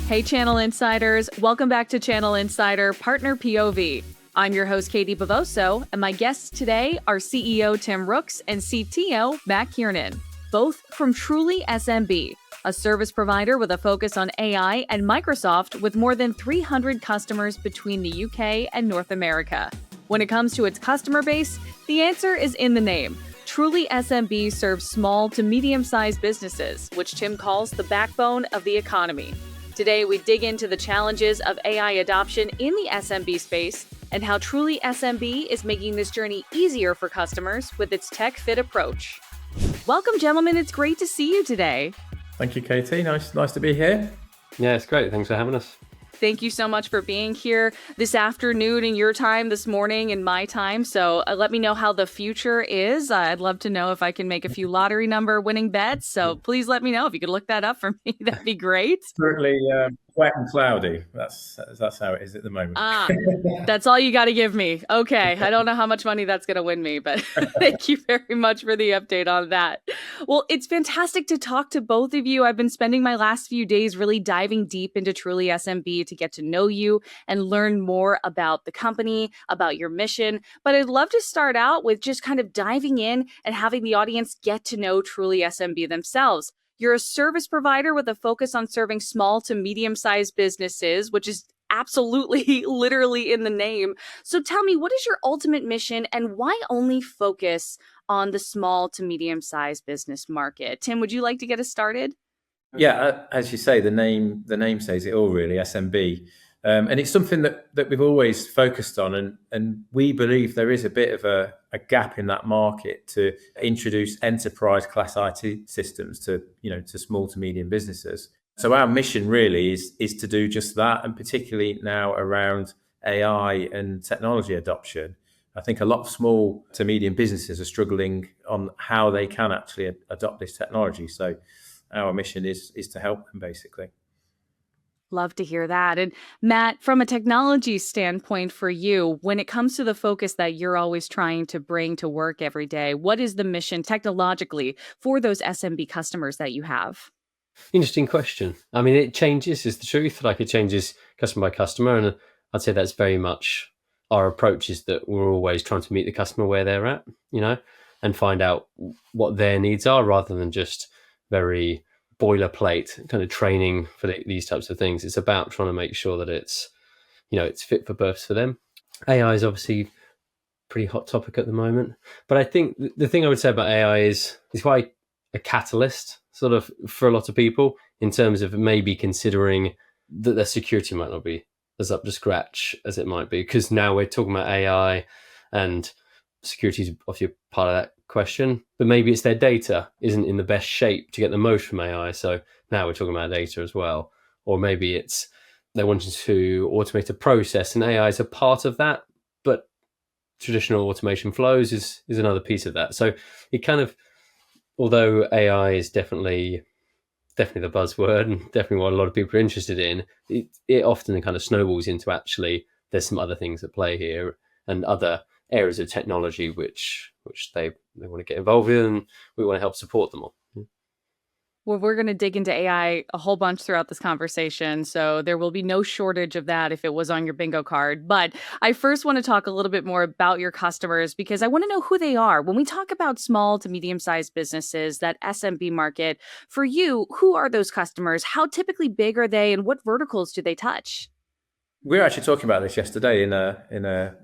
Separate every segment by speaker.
Speaker 1: Hey, Channel Insiders. Welcome back to Channel Insider Partner POV. I'm your host, Katie Bavoso, and my guests today are CEO Tim Rookes and CTO Matt Kiernan, both from Truly SMB, a service provider with a focus on AI and Microsoft with more than 300 customers between the UK and North America. When it comes to its customer base, the answer is in the name. Truly SMB serves small to medium-sized businesses, which Tim calls the backbone of the economy. Today, we dig into the challenges of AI adoption in the SMB space and how Truly SMB is making this journey easier for customers with its tech-fit approach. Welcome, gentlemen. It's great to see you today.
Speaker 2: Thank you, Katie. Nice to be here.
Speaker 3: Yeah, it's great. Thanks for having us.
Speaker 1: Thank you so much for being here this afternoon in your time, this morning in my time. So let me know how the future is. I'd love to know if I can make a few lottery number winning bets. So please let me know if you could look that up for me. That'd be great.
Speaker 2: Certainly wet and cloudy. That's how it is at the moment.
Speaker 1: That's all you got to give me. Okay. I don't know how much money that's going to win me, but thank you very much for the update on that. Well, it's fantastic to talk to both of you. I've been spending my last few days really diving deep into Truly SMB to get to know you and learn more about the company, about your mission. But I'd love to start out with just kind of diving in and having the audience get to know Truly SMB themselves. You're a service provider with a focus on serving small to medium-sized businesses, which is absolutely literally in the name. So tell me, what is your ultimate mission and why only focus on the small to medium-sized business market? Tim, would you like to get us started?
Speaker 2: Yeah, as you say, the name says it all, really, SMB. And it's something that we've always focused on. And we believe there is a bit of a gap in that market to introduce enterprise class IT systems to small to medium businesses. So our mission really is to do just that. And particularly now around AI and technology adoption, I think a lot of small to medium businesses are struggling on how they can actually adopt this technology. So our mission is to help them, basically.
Speaker 1: Love to hear that. And Matt, from a technology standpoint for you, when it comes to the focus that you're always trying to bring to work every day, what is the mission technologically for those SMB customers that you have?
Speaker 3: Interesting question. I mean, it changes, is the truth. Like, it changes customer by customer. And I'd say that's very much our approach, is that we're always trying to meet the customer where they're at, and find out what their needs are, rather than just very boilerplate kind of training for these types of things. It's about trying to make sure that it's fit for purpose for them. AI is obviously pretty hot topic at the moment, but I think the thing I would say about AI is quite a catalyst sort of for a lot of people, in terms of maybe considering that their security might not be as up to scratch as it might be, because now we're talking about AI and security is obviously a part of that question, but maybe it's their data isn't in the best shape to get the most from AI. So now we're talking about data as well. Or maybe it's they're wanting to automate a process and AI is a part of that, but traditional automation flows is another piece of that. So it kind of, although AI is definitely the buzzword and definitely what a lot of people are interested in, it often kind of snowballs into actually there's some other things at play here and other areas of technology which they want to get involved in, and we want to help support them all.
Speaker 1: Well, we're going to dig into AI a whole bunch throughout this conversation, so there will be no shortage of that if it was on your bingo card. But I first want to talk a little bit more about your customers, because I want to know who they are. When we talk about small to medium-sized businesses, that SMB market, for you, who are those customers? How typically big are they, and what verticals do they touch?
Speaker 2: We were actually talking about this yesterday in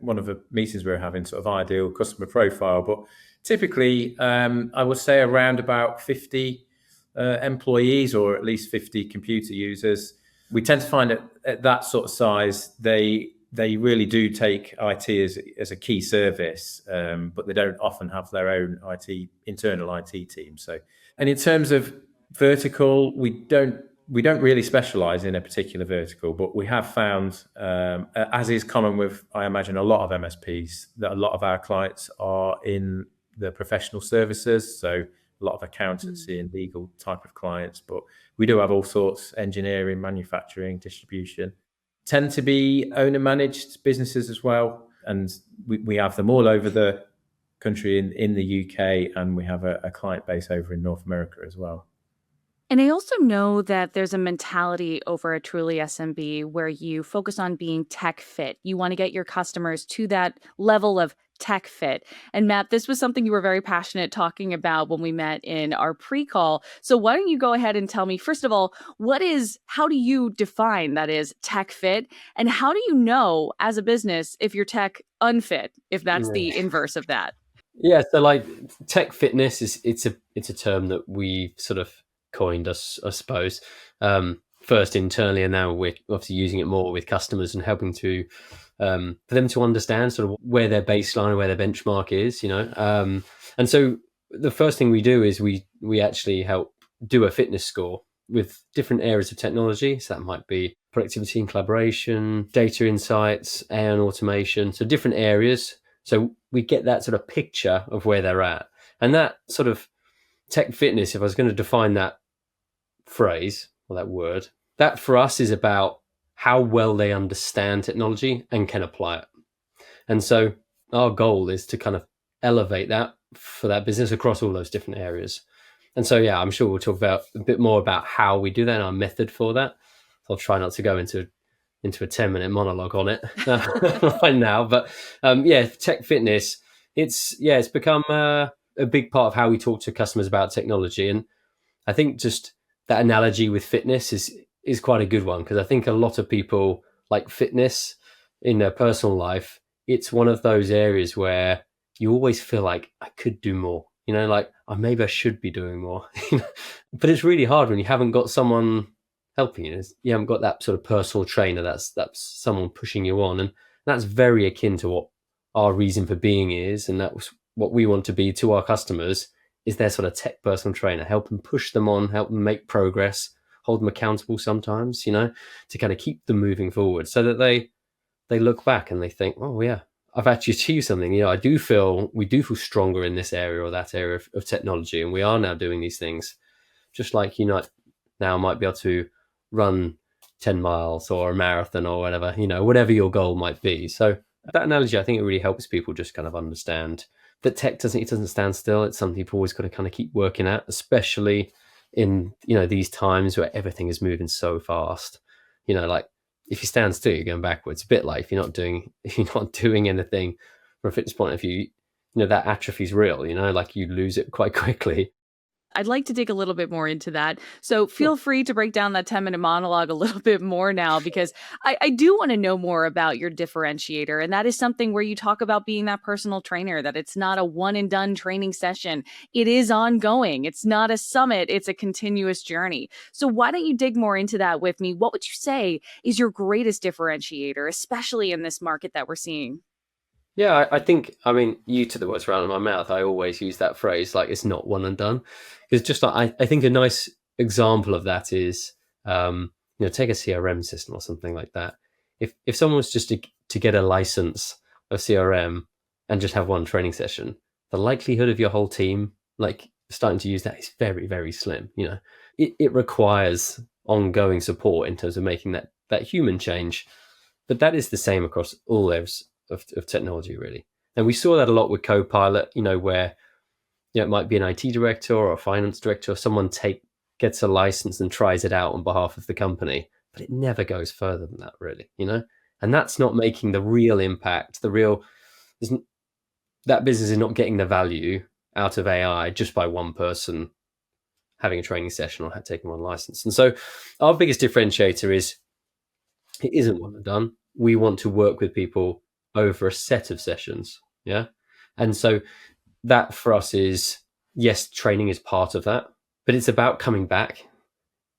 Speaker 2: one of the meetings we were having, sort of ideal customer profile. But typically, I would say around about 50 employees, or at least 50 computer users. We tend to find at that sort of size, they really do take IT as a key service, but they don't often have their own internal IT team. So, and in terms of vertical, we don't really specialize in a particular vertical, but we have found, as is common with, I imagine, a lot of MSPs, that a lot of our clients are in the professional services. So a lot of accountancy and legal type of clients, but we do have all sorts: engineering, manufacturing, distribution. Tend to be owner managed businesses as well. And we have them all over the country in the UK, and we have a client base over in North America as well.
Speaker 1: And I also know that there's a mentality over at Truly SMB where you focus on being tech fit. You want to get your customers to that level of tech fit. And Matt, this was something you were very passionate talking about when we met in our pre-call. So why don't you go ahead and tell me, first of all, how do you define that is tech fit? And how do you know as a business if you're tech unfit, if that's the inverse of that?
Speaker 3: Yeah, so like tech fitness it's a term that we sort of coined us, I suppose. First internally, and now we're obviously using it more with customers and helping to for them to understand sort of where their baseline or where their benchmark is, and so the first thing we do is we actually help do a fitness score with different areas of technology. So that might be productivity and collaboration, data insights, AI and automation, so different areas. So we get that sort of picture of where they're at. And that sort of tech fitness, if I was going to define that phrase or that word, that for us is about how well they understand technology and can apply it. And so our goal is to kind of elevate that for that business across all those different areas. And so, yeah, I'm sure we'll talk about a bit more about how we do that and our method for that. I'll try not to go into a 10-minute monologue on it right now. But tech fitness, it's become a big part of how we talk to customers about technology. And I think just that analogy with fitness is quite a good one, because I think a lot of people like fitness in their personal life. It's one of those areas where you always feel like I could do more, like maybe I should be doing more. But it's really hard when you haven't got someone helping you. You haven't got that sort of personal trainer that's someone pushing you on. And that's very akin to what our reason for being is. And that was what we want to be to our customers, is their sort of tech personal trainer, help them push them on, help them make progress, hold them accountable sometimes, to kind of keep them moving forward, so that they look back and they think, oh yeah, I've actually achieved something. We do feel stronger in this area or that area of technology. And we are now doing these things, just like now might be able to run 10 miles or a marathon or whatever, whatever your goal might be. So that analogy, I think it really helps people just kind of understand that tech doesn't stand still. It's something you've always got to kind of keep working at, especially in, these times where everything is moving so fast. Like if you stand still, you're going backwards. A bit like if you're not doing anything from a fitness point of view, that atrophy is real, like you lose it quite quickly.
Speaker 1: I'd like to dig a little bit more into that. So feel free to break down that 10-minute monologue a little bit more now, because I do want to know more about your differentiator. And that is something where you talk about being that personal trainer, that it's not a one and done training session. It is ongoing. It's not a summit. It's a continuous journey. So why don't you dig more into that with me? What would you say is your greatest differentiator, especially in this market that we're seeing?
Speaker 3: Yeah, I think, you took the words right out of my mouth. I always use that phrase, like it's not one and done. Because just like, I think a nice example of that is, take a CRM system or something like that. If someone was just to get a license of CRM and just have one training session, the likelihood of your whole team like starting to use that is very, very slim. It requires ongoing support in terms of making that human change. But that is the same across all areas of technology, really. And we saw that a lot with Copilot, where it might be an IT director or a finance director, or someone gets a license and tries it out on behalf of the company, but it never goes further than that, really, and that's not making the real impact. That business is not getting the value out of AI just by one person having a training session or taking one license. And so our biggest differentiator is it isn't one and done. We want to work with people over a set of sessions. Yeah. And so that for us is, yes, training is part of that, but it's about coming back.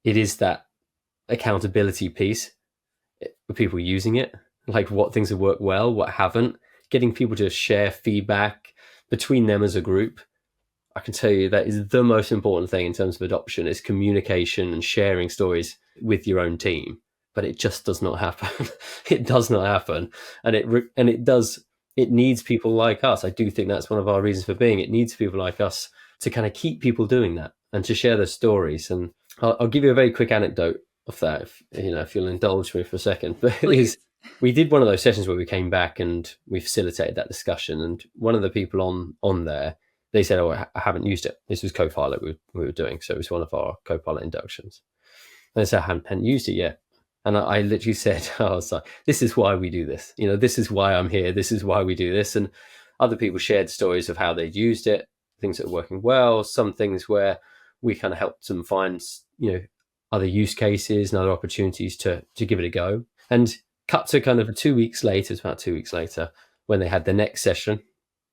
Speaker 3: It is that accountability piece for people using it, like what things have worked well, what haven't, getting people to share feedback between them as a group. I can tell you that is the most important thing in terms of adoption, is communication and sharing stories with your own team. But it just does not happen. It does not happen. And it needs people like us. I do think that's one of our reasons for being. It needs people like us to kind of keep people doing that and to share their stories. And I'll give you a very quick anecdote of that, if you'll indulge me for a second. But we did one of those sessions where we came back and we facilitated that discussion. And one of the people on there, they said, oh, I haven't used it. This was Copilot we were doing. So it was one of our Copilot inductions. And they said, I hadn't used it yet. And I literally said, I was like, this is why we do this. This is why I'm here. This is why we do this. And other people shared stories of how they'd used it, things that are working well, some things where we kind of helped them find, other use cases and other opportunities to give it a go. And cut to kind of 2 weeks later, it's about 2 weeks later, when they had the next session.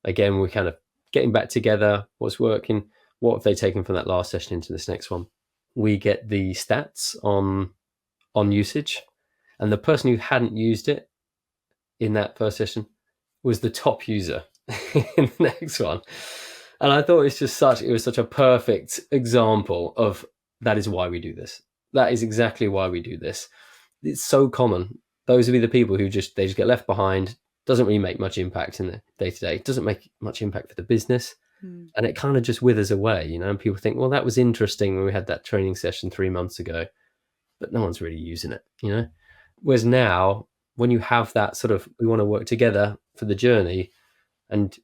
Speaker 3: Again, we're kind of getting back together, what's working, what have they taken from that last session into this next one. We get the stats on usage, and the person who hadn't used it in that first session was the top user in the next one. And I thought it was such a perfect example of that is why we do this. That is exactly why we do this. It's so common. Those would be the people who just get left behind. Doesn't really make much impact in the day-to-day. Doesn't make much impact for the business. And it kind of just withers away, and people think, well, that was interesting when we had that training session 3 months ago, but no one's really using it, Whereas now, when you have that sort of, we want to work together for the journey, and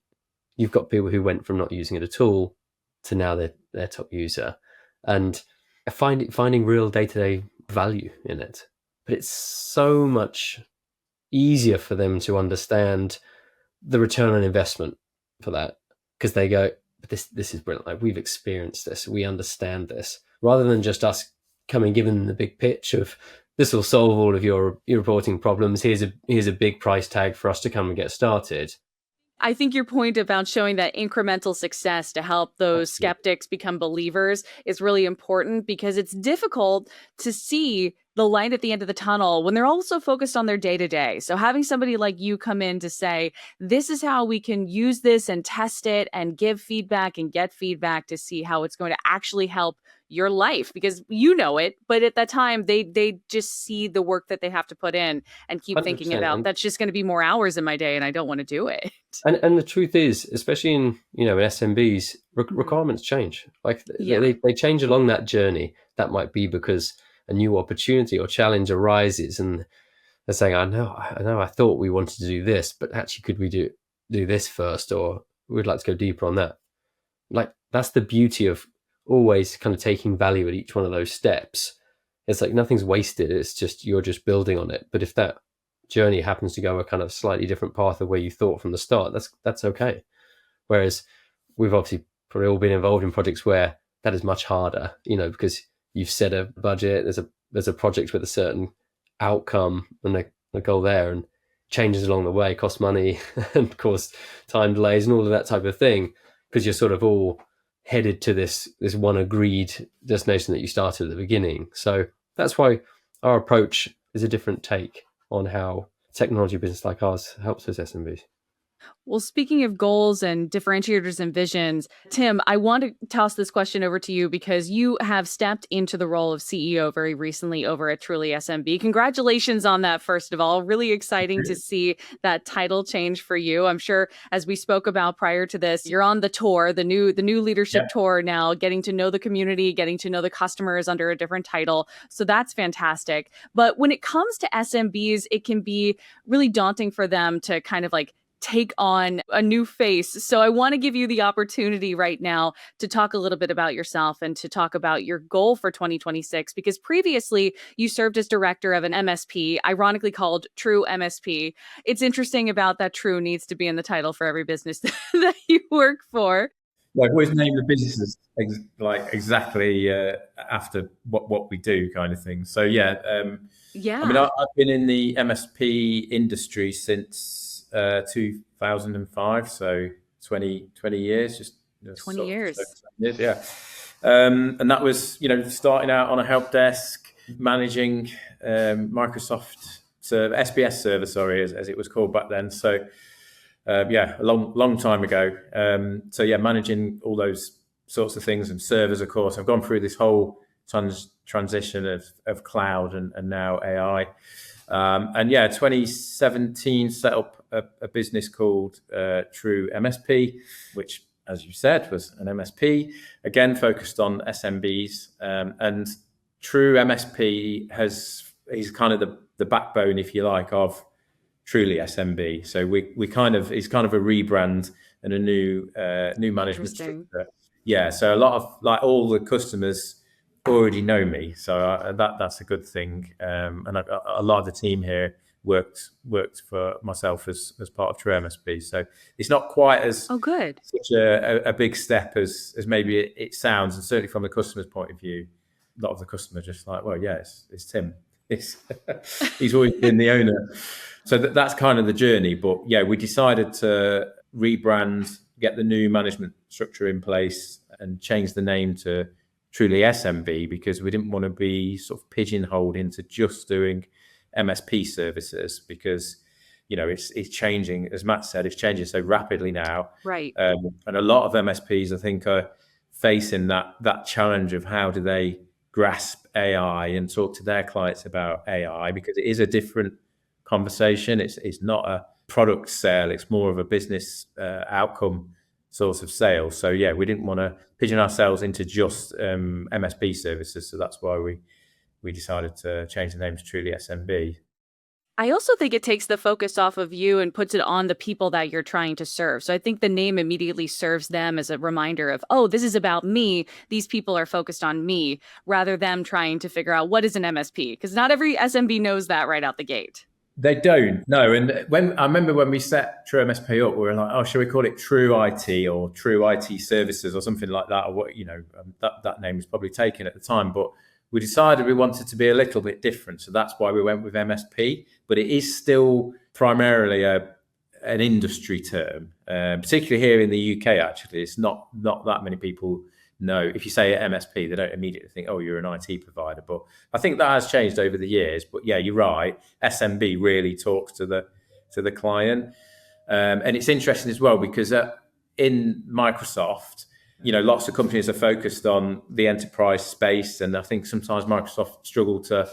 Speaker 3: you've got people who went from not using it at all to now they're top user, and finding real day-to-day value in it. But it's so much easier for them to understand the return on investment for that, because they go, this is brilliant. Like, we've experienced this, we understand this, rather than just us coming given the big pitch of this will solve all of your reporting problems. Here's a big price tag for us to come and get started.
Speaker 1: I think your point about showing that incremental success to help those skeptics become believers is really important, because it's difficult to see the light at the end of the tunnel when they're also focused on their day-to-day. So having somebody like you come in to say, this is how we can use this and test it and give feedback and get feedback to see how it's going to actually help your life, because you know it, but at that time they just see the work that they have to put in and keep thinking about, that's just going to be more hours in my day and I don't want to do it.
Speaker 3: And the truth is, especially in in SMBs, requirements change. Like they change along that journey. That might be because a new opportunity or challenge arises, and they're saying, I know, I thought we wanted to do this, but actually, could we do this first, or we'd like to go deeper on that. Like, that's the beauty of always kind of taking value at each one of those steps. It's like nothing's wasted. It's just, you're just building on it. But if that journey happens to go a kind of slightly different path of where you thought from the start, that's okay. Whereas we've obviously probably all been involved in projects where that is much harder, because you've set a budget, there's a project with a certain outcome and a goal there, and changes along the way cost money and cause time delays and all of that type of thing, because you're sort of all headed to this one agreed destination that you started at the beginning. So that's why our approach is a different take on how technology business like ours helps us SMBs.
Speaker 1: Well, speaking of goals and differentiators and visions, Tim, I want to toss this question over to you because you have stepped into the role of CEO very recently over at Truly SMB. Congratulations on that, first of all. Really exciting to see that title change for you. I'm sure, as we spoke about prior to this, you're on the tour, the new leadership tour now, getting to know the community, getting to know the customers under a different title. So that's fantastic. But when it comes to SMBs, it can be really daunting for them to kind of like take on a new face. So I want to give you the opportunity right now to talk a little bit about yourself and to talk about your goal for 2026, because previously you served as director of an MSP, ironically called True MSP. It's interesting about that True needs to be in the title for every business that you work for.
Speaker 2: Like, always name the businesses exactly after what we do, kind of thing. So I mean, I've been in the MSP industry since 2005, so 20 years, just
Speaker 1: 20 years.
Speaker 2: And that was starting out on a help desk, managing Microsoft SBS server, as it was called back then. So a long time ago. Managing all those sorts of things and servers, of course. I've gone through this whole transition of cloud and now AI. 2017 set up a business called True MSP, which, as you said, was an MSP, again, focused on SMBs. And True MSP is kind of the backbone, if you like, of Truly SMB. So it's kind of a rebrand and a new management
Speaker 1: Interesting.
Speaker 2: structure. Yeah, so a lot of like all the customers already know me, so that's a good thing. And a lot of the team here worked for myself as part of True MSP. So it's not quite as
Speaker 1: Oh, good.
Speaker 2: such a big step as maybe it sounds, and certainly from the customer's point of view, a lot of the customers just like, well, yeah, it's Tim. It's he's always been the owner. So that's kind of the journey. But yeah, we decided to rebrand, get the new management structure in place, and change the name to Truly SMB because we didn't want to be sort of pigeonholed into just doing MSP services because it's changing, as Matt said, it's changing so rapidly now.
Speaker 1: Right.
Speaker 2: And a lot of MSPs, I think, are facing that challenge of how do they grasp AI and talk to their clients about AI because it is a different conversation. It's not a product sale; it's more of a business outcome source of sales. So yeah, we didn't want to pigeon ourselves into just MSP services. So that's why we decided to change the name to Truly SMB.
Speaker 1: I also think it takes the focus off of you and puts it on the people that you're trying to serve. So I think the name immediately serves them as a reminder of, oh, this is about me. These people are focused on me rather than trying to figure out what is an MSP, because not every SMB knows that right out the gate.
Speaker 2: They don't, no. And I remember when we set True MSP up, we were like, oh, should we call it True IT or True IT Services or something like that? Or what, that name was probably taken at the time. But we decided we wanted to be a little bit different. So that's why we went with MSP. But it is still primarily an industry term, particularly here in the UK, actually. It's not that many people know. If you say MSP, they don't immediately think, oh, you're an IT provider. But I think that has changed over the years. But yeah, you're right. SMB really talks to the client. And it's interesting as well because in Microsoft, lots of companies are focused on the enterprise space. And I think sometimes Microsoft struggle to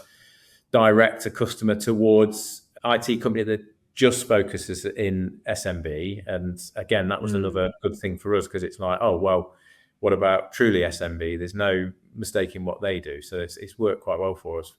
Speaker 2: direct a customer towards IT company that just focuses in SMB. And again, that was another good thing for us because it's like, oh, well, what about Truly SMB? There's no mistaking what they do. So it's worked quite well for us.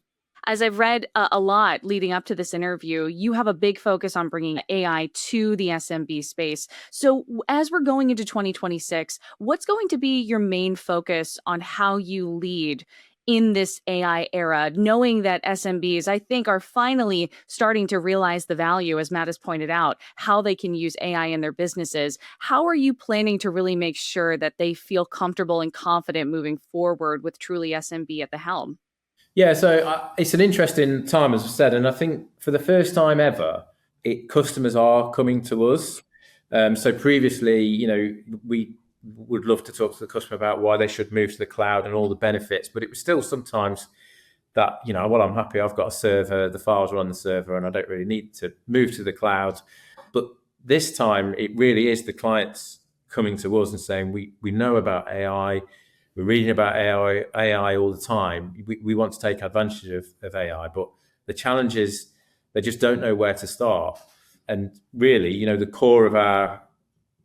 Speaker 1: As I've read a lot leading up to this interview, you have a big focus on bringing AI to the SMB space. So as we're going into 2026, what's going to be your main focus on how you lead in this AI era, knowing that SMBs, I think, are finally starting to realize the value, as Matt has pointed out, how they can use AI in their businesses? How are you planning to really make sure that they feel comfortable and confident moving forward with Truly SMB at the helm?
Speaker 2: Yeah, so it's an interesting time, as I said, and I think for the first time ever, customers are coming to us. So previously, we would love to talk to the customer about why they should move to the cloud and all the benefits, but it was still sometimes that, well, I'm happy I've got a server, the files are on the server, and I don't really need to move to the cloud. But this time, it really is the clients coming to us and saying, we know about AI. We're reading about AI all the time. We want to take advantage of AI, but the challenge is they just don't know where to start. And really, the core of our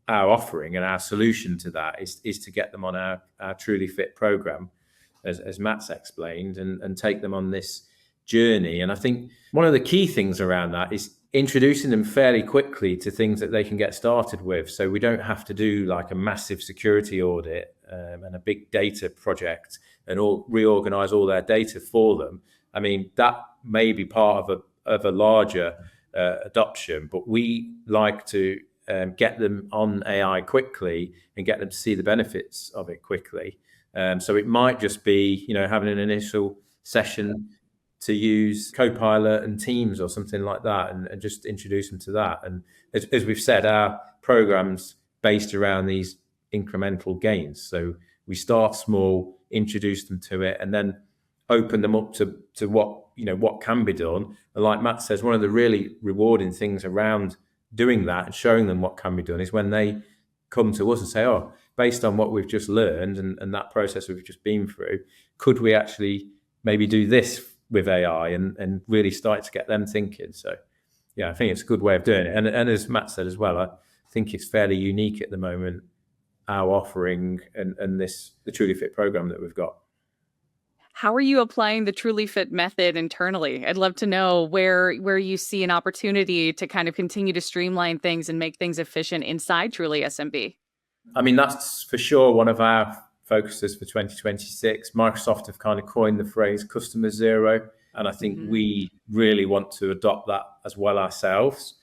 Speaker 2: offering and our solution to that is to get them on our Truly Fit program, as Matt's explained, and take them on this journey. And I think one of the key things around that is introducing them fairly quickly to things that they can get started with. So we don't have to do like a massive security audit and a big data project and reorganize all their data for them. I mean, that may be part of a larger adoption, but we like to get them on AI quickly and get them to see the benefits of it quickly. So it might just be, having an initial session to use Copilot and Teams or something like that, and just introduce them to that. And as we've said, our program's based around these incremental gains. So we start small, introduce them to it, and then open them up to what can be done. And like Matt says, one of the really rewarding things around doing that and showing them what can be done is when they come to us and say, oh, based on what we've just learned and that process we've just been through, could we actually maybe do this with AI and really start to get them thinking? So yeah, I think it's a good way of doing it. And as Matt said as well, I think it's fairly unique at the moment, our offering and the Truly Fit program that we've got.
Speaker 1: How are you applying the Truly Fit method internally? I'd love to know where you see an opportunity to kind of continue to streamline things and make things efficient inside Truly SMB.
Speaker 2: I mean, that's for sure one of our focuses for 2026. Microsoft have kind of coined the phrase customer zero, and I think we really want to adopt that as well ourselves.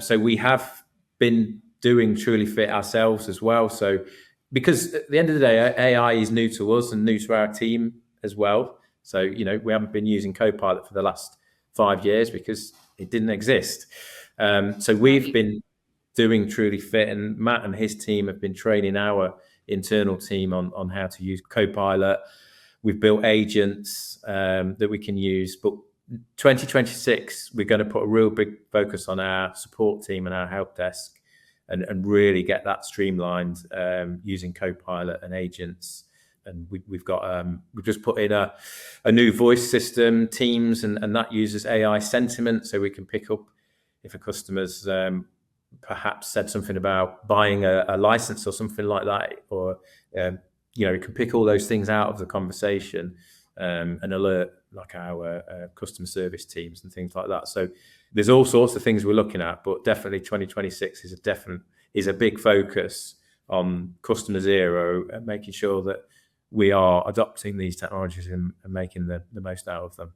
Speaker 2: So we have been doing Truly Fit ourselves as well. So because at the end of the day, AI is new to us and new to our team as well. So, we haven't been using Copilot for the last 5 years because it didn't exist. So we've been doing Truly Fit, and Matt and his team have been training our internal team on how to use Copilot. We've built agents that we can use, but 2026, we're going to put a real big focus on our support team and our help desk and really get that streamlined using Copilot and agents. And we've just put in a new voice system, Teams, and that uses AI sentiment, so we can pick up if a customer's perhaps said something about buying a license or something like that, or you can pick all those things out of the conversation and alert like our customer service teams and things like that. So there's all sorts of things we're looking at, but definitely 2026 is a big focus on customer zero and making sure that we are adopting these technologies and making the most out of them.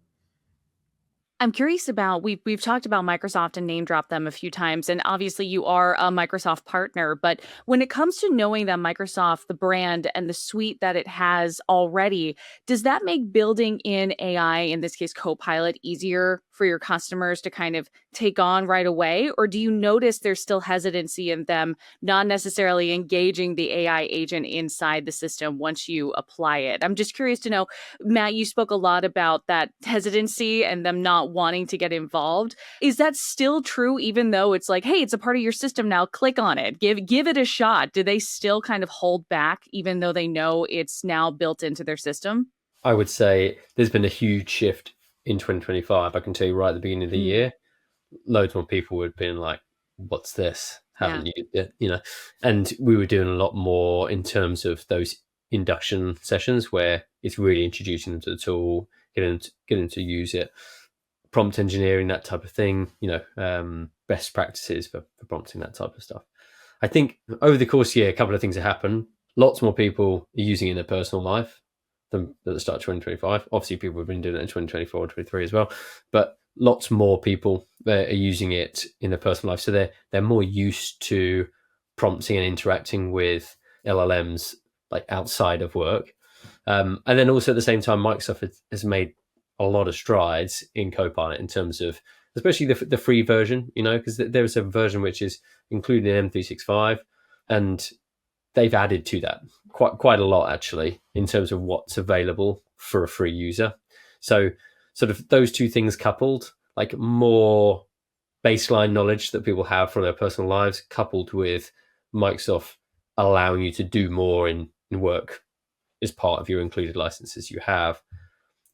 Speaker 1: I'm curious about, we've talked about Microsoft and name dropped them a few times, and obviously you are a Microsoft partner, but when it comes to knowing that Microsoft, the brand and the suite that it has already, does that make building in AI, in this case Copilot, easier for your customers to kind of take on right away? Or do you notice there's still hesitancy in them not necessarily engaging the AI agent inside the system once you apply it? I'm just curious to know, Matt, you spoke a lot about that hesitancy and them not wanting to get involved. Is that still true, even though it's like, hey, it's a part of your system now, click on it, give it a shot? Do they still kind of hold back even though they know it's now built into their system?
Speaker 3: I would say there's been a huge shift in 2025. I can tell you right at the beginning of the year, loads more people would have been like, what's this? Haven't used it, and we were doing a lot more in terms of those induction sessions where it's really introducing them to the tool, getting them to use it, prompt engineering, that type of thing, best practices for prompting, that type of stuff. I think over the course of the year, a couple of things have happened. Lots more people are using it in their personal life than at the start of 2025. Obviously, people have been doing it in 2024 and 2023 as well, but lots more people are using it in their personal life. So they're more used to prompting and interacting with LLMs like outside of work. And then also at the same time, Microsoft has made a lot of strides in Copilot in terms of, especially the free version, because there's a version which is included in M365, and they've added to that quite a lot actually in terms of what's available for a free user. So sort of those two things coupled, like more baseline knowledge that people have from their personal lives, coupled with Microsoft allowing you to do more in work as part of your included licenses you have,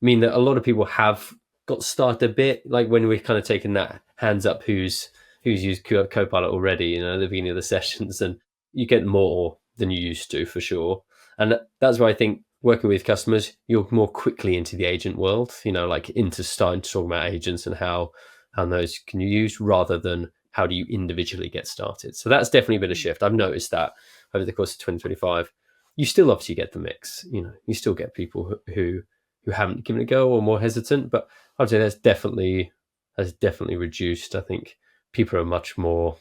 Speaker 3: mean that a lot of people have got started a bit, like when we're kind of taking that hands up who's used Copilot already, at the beginning of the sessions, and you get more than you used to for sure. And that's why I think working with customers, you're more quickly into the agent world, like into starting to talk about agents and how those can you use, rather than how do you individually get started. So that's definitely been a shift. I've noticed that over the course of 2025. You still obviously get the mix, you still get people who haven't given it a go or more hesitant, but I'd say has definitely reduced. I think people are much more,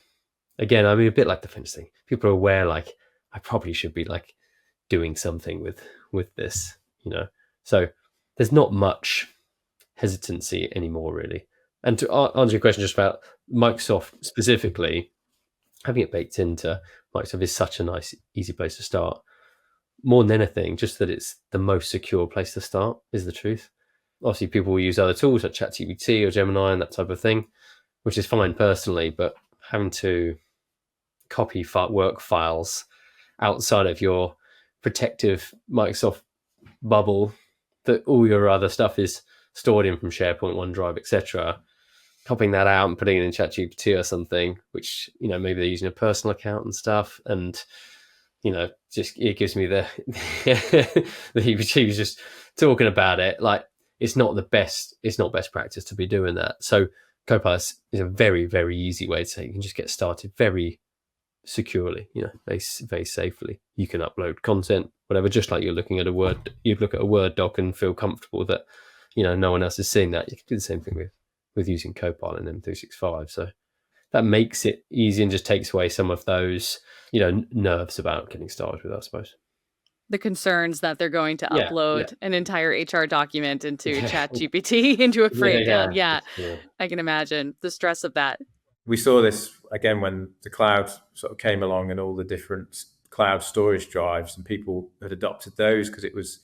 Speaker 3: again, I mean, a bit like the Finch thing. People are aware, like, I probably should be like doing something with this, So there's not much hesitancy anymore, really. And to answer your question just about Microsoft specifically, having it baked into Microsoft is such a nice, easy place to start. More than anything, just that it's the most secure place to start is the truth. Obviously, people will use other tools like ChatGPT or Gemini and that type of thing, which is fine personally, but having to copy work files outside of your protective Microsoft bubble that all your other stuff is stored in from SharePoint, OneDrive, etc., copying that out and putting it in ChatGPT or something, which, maybe they're using a personal account and stuff, and just it gives me the heebie-jeebies just talking about it, like it's not best practice to be doing that. So Copilot is a very, very easy way to say you can just get started very securely, very safely. You can upload content, whatever, just like you'd look at a Word doc and feel comfortable that, no one else has seen that. You can do the same thing with using Copilot in M365. So that makes it easy and just takes away some of those, nerves about getting started with it, I suppose.
Speaker 1: The concerns that they're going to
Speaker 3: Yeah,
Speaker 1: upload an entire HR document into ChatGPT, into a breakdown. Yeah, I can imagine the stress of that.
Speaker 2: We saw this again when the cloud sort of came along and all the different cloud storage drives, and people had adopted those because it was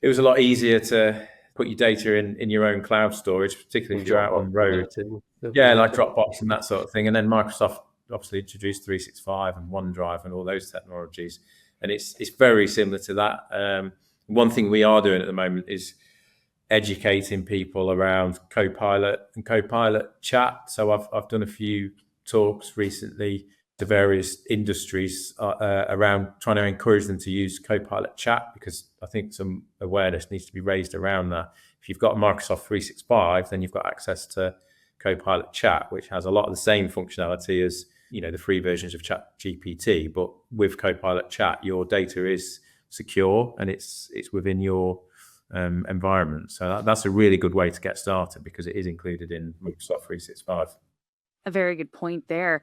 Speaker 2: a lot easier to put your data in your own cloud storage, particularly if you're out on the road. Yeah, like Dropbox and that sort of thing. And then Microsoft obviously introduced 365 and OneDrive and all those technologies. And it's very similar to that. One thing we are doing at the moment is educating people around Copilot and Copilot chat. So I've done a few talks recently to various industries around trying to encourage them to use Copilot chat, because I think some awareness needs to be raised around that. If you've got Microsoft 365, then you've got access to Copilot chat, which has a lot of the same functionality as the free versions of ChatGPT, but with Copilot chat, your data is secure and it's within your environment. So that's a really good way to get started because it is included in Microsoft 365.
Speaker 1: A very good point there.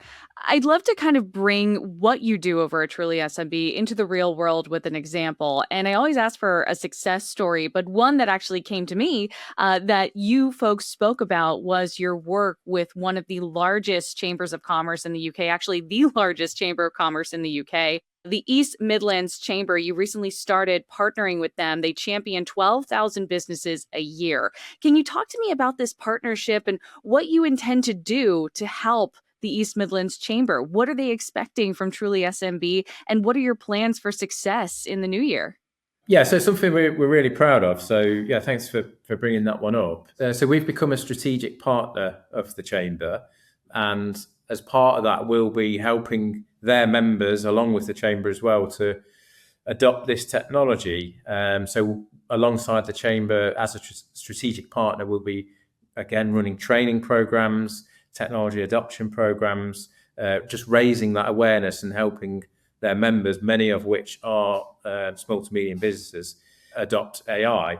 Speaker 1: I'd love to kind of bring what you do over at Truly SMB into the real world with an example. And I always ask for a success story, but one that actually came to me that you folks spoke about was your work with one of the largest chambers of commerce in the UK, actually the largest chamber of commerce in the UK. The East Midlands Chamber, you recently started partnering with them. They champion 12,000 businesses a year. Can you talk to me about this partnership and what you intend to do to help the East Midlands Chamber? What are they expecting from Truly SMB, and what are your plans for success in the new year?
Speaker 2: Yeah, so something we're really proud of. So yeah, thanks for bringing that one up. So we've become a strategic partner of the Chamber, and as part of that, we'll be helping their members, along with the Chamber as well, to adopt this technology. So alongside the Chamber, as a strategic partner, we'll be, again, running training programs, technology adoption programs, just raising that awareness and helping their members, many of which are small to medium businesses, adopt AI.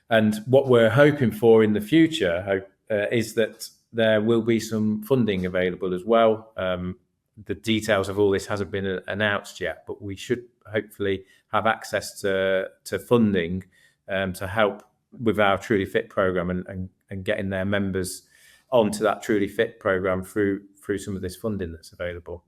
Speaker 2: And what we're hoping for in the future is that there will be some funding available as well. The details of all this hasn't been announced yet, but we should hopefully have access to funding to help with our Truly Fit program and getting their members onto that Truly Fit program through some of this funding that's available.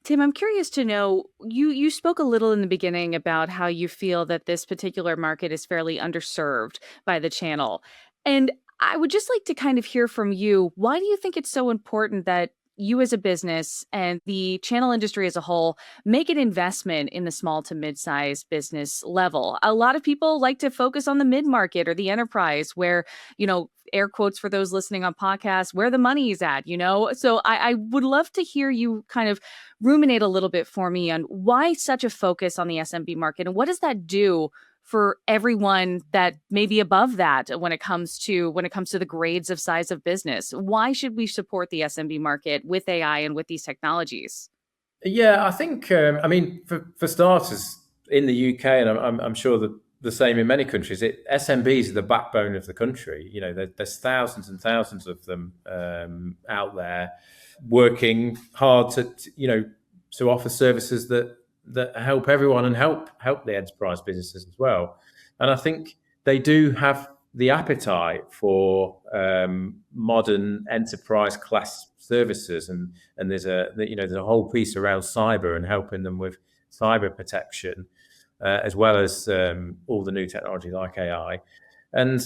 Speaker 1: Tim, I'm curious to know, you spoke a little in the beginning about how you feel that this particular market is fairly underserved by the channel. And I would just like to kind of hear from you, why do you think it's so important that you as a business and the channel industry as a whole make an investment in the small to mid-sized business level? A lot of people like to focus on the mid-market or the enterprise where, air quotes for those listening on podcasts, where the money is at, So I would love to hear you kind of ruminate a little bit for me on why such a focus on the SMB market, and what does that do for everyone that may be above that when it comes to the grades of size of business? Why should we support the SMB market with AI and with these technologies?
Speaker 2: Yeah, I think, for starters, in the UK, and I'm sure that the same in many countries, SMBs are the backbone of the country. There's thousands and thousands of them out there working hard to offer services that help everyone and help the enterprise businesses as well. And I think they do have the appetite for modern enterprise class services, and there's a whole piece around cyber and helping them with cyber protection, as well as all the new technology like AI. And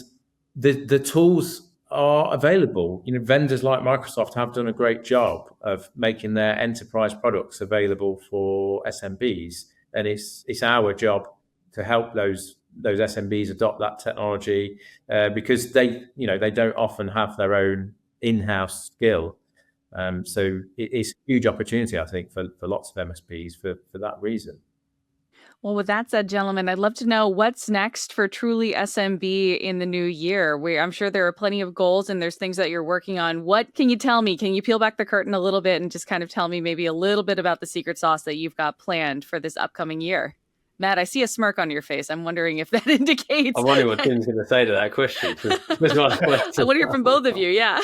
Speaker 2: the tools are available. Vendors like Microsoft have done a great job of making their enterprise products available for SMBs, and it's our job to help those SMBs adopt that technology because they don't often have their own in-house skill. So it's a huge opportunity, I think, for lots of MSPs for that reason.
Speaker 1: Well, with that said, gentlemen, I'd love to know what's next for Truly SMB in the new year. I'm sure there are plenty of goals and there's things that you're working on. What can you tell me? Can you peel back the curtain a little bit and just kind of tell me maybe a little bit about the secret sauce that you've got planned for this upcoming year? Matt, I see a smirk on your face. I'm wondering if that indicates.
Speaker 3: I'm wondering what Tim's going to say to that question.
Speaker 1: I want to hear from both of you. Yeah.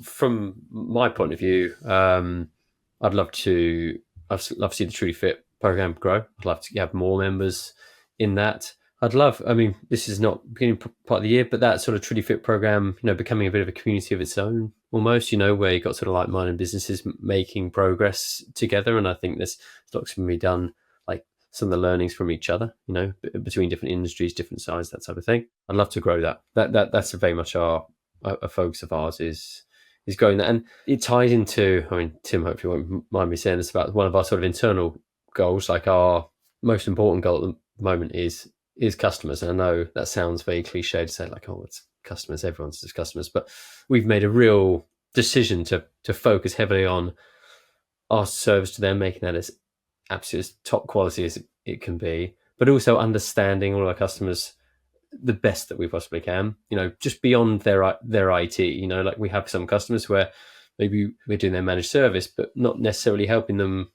Speaker 3: From my point of view, I'd love to see the Truly Fit program grow. I'd love to have more members in that. This is not beginning part of the year, but that sort of Truly Fit program, becoming a bit of a community of its own almost, where you've got sort of like-minded businesses making progress together. And I think there's lots can be done, like some of the learnings from each other, between different industries, different sizes, that type of thing. I'd love to grow that. That's very much a focus of ours is growing that. And it ties into, Tim hopefully won't mind me saying this, about one of our sort of internal goals. Like our most important goal at the moment is customers. And I know that sounds very cliche to say, like, oh, it's customers, everyone's just customers. But we've made a real decision to focus heavily on our service to them, making that as absolutely as top quality as it can be, but also understanding all our customers the best that we possibly can, just beyond their IT. Like we have some customers where maybe we're doing their managed service, but not necessarily helping them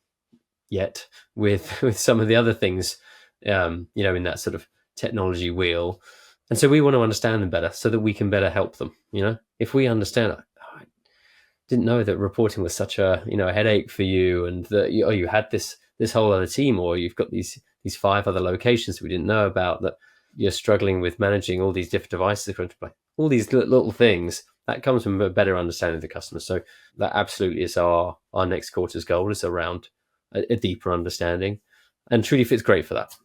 Speaker 3: yet with some of the other things, in that sort of technology wheel. And so we want to understand them better so that we can better help them. If we understand, I didn't know that reporting was such a headache for you, and that you had this whole other team, or you've got these 5 other locations that we didn't know about, that you're struggling with managing all these different devices, all these little things. That comes from a better understanding of the customer. So that absolutely is our next quarter's goal, is around a deeper understanding. And Truly Fit's great for that.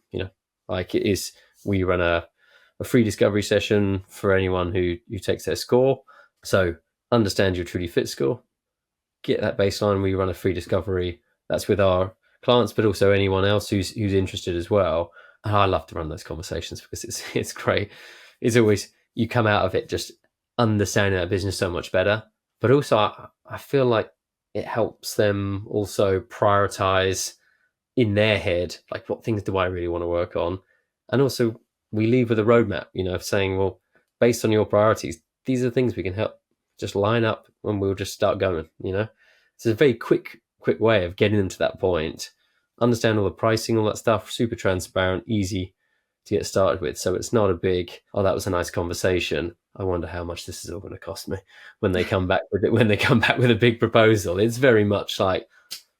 Speaker 3: Like it is, we run a free discovery session for anyone who takes their score. So understand your Truly Fit score, get that baseline. We run a free discovery that's with our clients, but also anyone else who's interested as well. And I love to run those conversations because it's great. It's always, you come out of it just understanding that business so much better. But also I feel like it helps them also prioritize in their head, like, what things do I really want to work on? And also we leave with a roadmap, of saying, well, based on your priorities, these are the things we can help just line up, and we'll just start going. It's a very quick way of getting them to that point. Understand all the pricing, all that stuff, super transparent, easy to get started with. So it's not a big, oh, that was a nice conversation, I wonder how much this is all going to cost me when they come back with it, when they come back with a big proposal. It's very much like,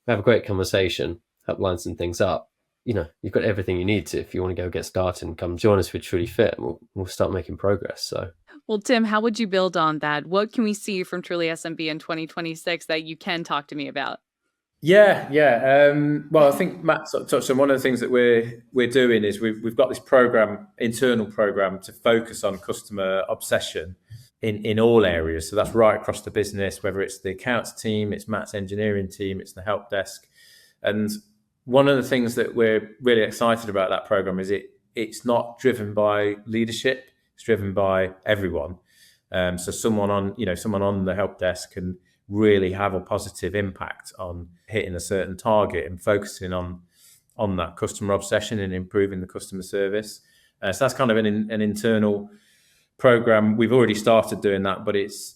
Speaker 3: have a great conversation, help line some things up. You've got everything you need to, if you want to go get started, and come join us with Truly Fit, and we'll start making progress. So,
Speaker 1: well, Tim, how would you build on that? What can we see from Truly SMB in 2026 that you can talk to me about?
Speaker 2: Yeah. Well, I think Matt sort of touched on one of the things that we're doing is we've got this internal program to focus on customer obsession in all areas. So that's right across the business, whether it's the accounts team, it's Matt's engineering team, it's the help desk. And one of the things that we're really excited about that program is it's not driven by leadership, it's driven by everyone. So someone on the help desk can really have a positive impact on hitting a certain target and focusing on that customer obsession and improving the customer service. So that's kind of an internal program. We've already started doing that, but it's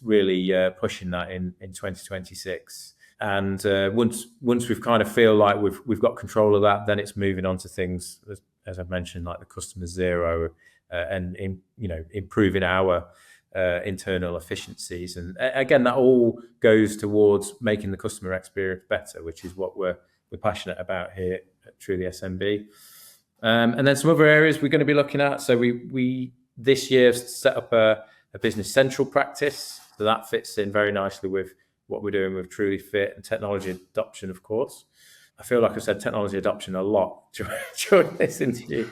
Speaker 2: really pushing that in 2026. And once we've kind of feel like we've got control of that, then it's moving on to things, as I've mentioned, like the customer zero, and improving our internal efficiencies. And again, that all goes towards making the customer experience better, which is what we're passionate about here at Truly SMB. And then some other areas we're going to be looking at. So we this year set up a business central practice. So that fits in very nicely with what we're doing with Truly Fit and technology adoption, of course. I feel like I've said technology adoption a lot during this interview.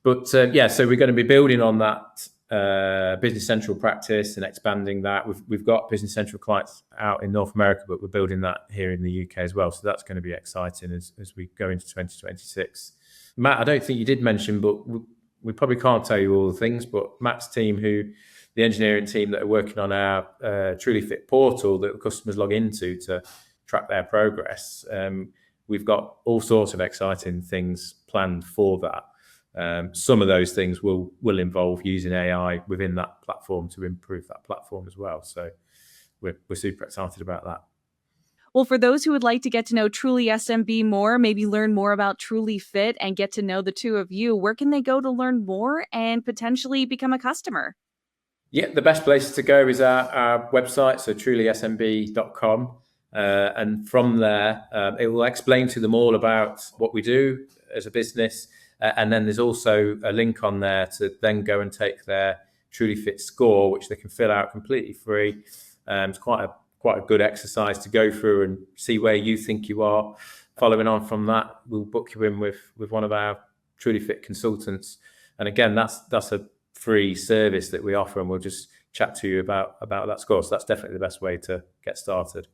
Speaker 2: But so we're going to be building on that Business Central practice and expanding that. We've got Business Central clients out in North America, but we're building that here in the UK as well. So that's going to be exciting as we go into 2026. Matt, I don't think you did mention, but we probably can't tell you all the things, but Matt's team, the engineering team that are working on our Truly Fit portal that the customers log into to track their progress. We've got all sorts of exciting things planned for that. Some of those things will involve using AI within that platform to improve that platform as well. So we're super excited about that.
Speaker 1: Well, for those who would like to get to know Truly SMB more, maybe learn more about Truly Fit and get to know the two of you, where can they go to learn more and potentially become a customer?
Speaker 2: Yeah, the best place to go is our website, so trulysmb.com. And from there, it will explain to them all about what we do as a business. And then there's also a link on there to then go and take their Truly Fit score, which they can fill out completely free. It's quite a good exercise to go through and see where you think you are. Following on from that, we'll book you in with one of our Truly Fit consultants. And again, that's a free service that we offer, and we'll just chat to you about that score. So that's definitely the best way to get started.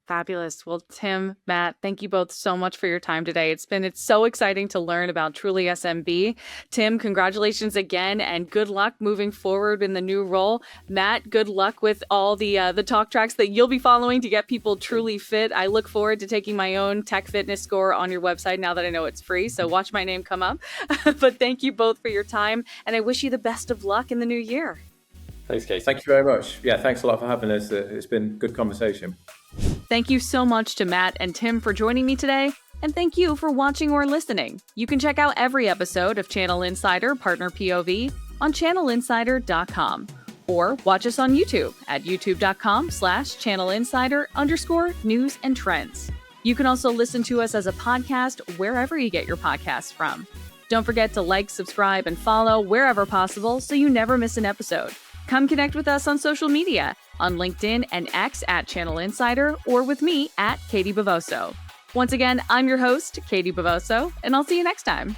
Speaker 1: Fabulous. Well, Tim, Matt, thank you both so much for your time today. It's so exciting to learn about Truly SMB. Tim, congratulations again, and good luck moving forward in the new role. Matt, good luck with all the talk tracks that you'll be following to get people truly fit. I look forward to taking my own tech fitness score on your website now that I know it's free. So watch my name come up. But thank you both for your time, and I wish you the best of luck in the new year.
Speaker 3: Thanks, Katie.
Speaker 2: Thank you very much. Yeah, thanks a lot for having us. It's been good conversation.
Speaker 1: Thank you so much to Matt and Tim for joining me today. And thank you for watching or listening. You can check out every episode of Channel Insider Partner POV on channelinsider.com or watch us on YouTube at youtube.com/channelinsider_news and trends. You can also listen to us as a podcast wherever you get your podcasts from. Don't forget to like, subscribe, and follow wherever possible so you never miss an episode. Come connect with us on social media, on LinkedIn and X at Channel Insider, or with me at Katie Bavoso. Once again, I'm your host, Katie Bavoso, and I'll see you next time.